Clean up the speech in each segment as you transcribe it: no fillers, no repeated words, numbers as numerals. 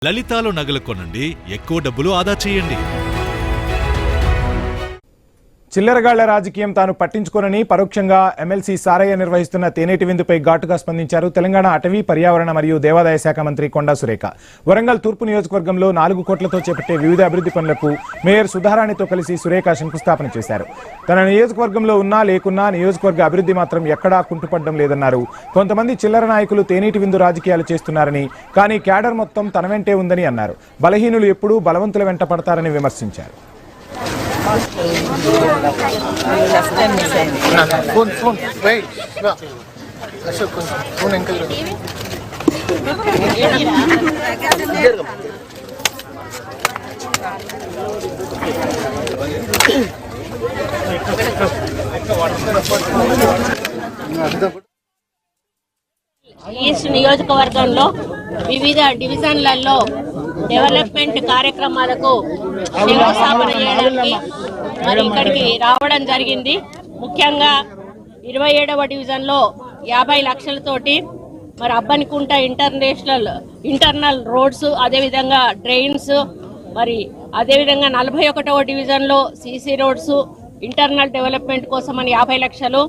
లలితాలో నగలు కొనండి, ఎక్కువ డబ్బులు ఆదా చేయండి. చిల్లరగాళ్ల రాజకీయం తాను పట్టించుకోనని పరోక్షంగా ఎమ్మెల్సీ సారయ్య నిర్వహిస్తున్న తేనేటి విందుపై ఘాటుగా స్పందించారు తెలంగాణ అటవీ పర్యావరణ మరియు దేవాదాయ శాఖ మంత్రి కొండా సురేఖ. వరంగల్ తూర్పు నియోజకవర్గంలో 4 కోట్లతో చేపట్టే వివిధ అభివృద్ధి పనులకు మేయర్ సుధారాణితో కలిసి సురేఖ శంకుస్థాపన చేశారు. తన నియోజకవర్గంలో ఉన్నా లేకున్నా నియోజకవర్గ అభివృద్ధి మాత్రం ఎక్కడా కుంటుపడడం లేదన్నారు. కొంతమంది చిల్లర నాయకులు తేనేటి విందు రాజకీయాలు చేస్తున్నారని, కానీ క్యాడర్ మొత్తం తన వెంటే ఉందని అన్నారు. బలహీనులు ఎప్పుడూ బలవంతుల వెంట పడతారని విమర్శించారు. ఈస్ట్ నియోజకవర్గంలో వివిధ డివిజన్లలో డెవలప్మెంట్ కార్యక్రమాలకు శంకుస్థాపన చేయడానికి మరి ఇక్కడికి రావడం జరిగింది. ముఖ్యంగా 27వ డివిజన్లో 50 లక్షలతోటి మరి అబ్బనికుంట ఇంటర్నల్ రోడ్స్, అదేవిధంగా డ్రైన్స్, మరి అదేవిధంగా 41వ డివిజన్లో సీసీ రోడ్స్ ఇంటర్నల్ డెవలప్మెంట్ కోసం అని 50 లక్షలు,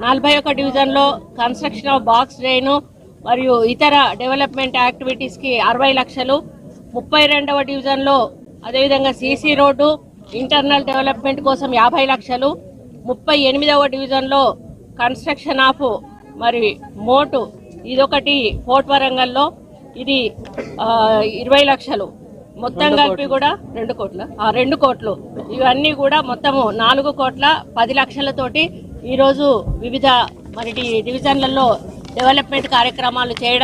41 డివిజన్లో కన్స్ట్రక్షన్ ఆఫ్ బాక్స్ డ్రైను మరియు ఇతర డెవలప్మెంట్ యాక్టివిటీస్కి 60 లక్షలు, 32వ డివిజన్లో అదేవిధంగా సీసీ రోడ్డు ఇంటర్నల్ డెవలప్మెంట్ కోసం 50 లక్షలు, 38వ డివిజన్లో కన్స్ట్రక్షన్ ఆఫ్ మరి మోటు, ఇదొకటి ఫోర్ట్ వరంగల్లో ఇది 20 లక్షలు, మొత్తం కలిపి కూడా 2 కోట్లు ఇవన్నీ కూడా మొత్తము 4 కోట్ల 10 లక్షలతోటి ఈరోజు వివిధ మరి డివిజన్లలో డెవలప్మెంట్ కార్యక్రమాలు చేయడం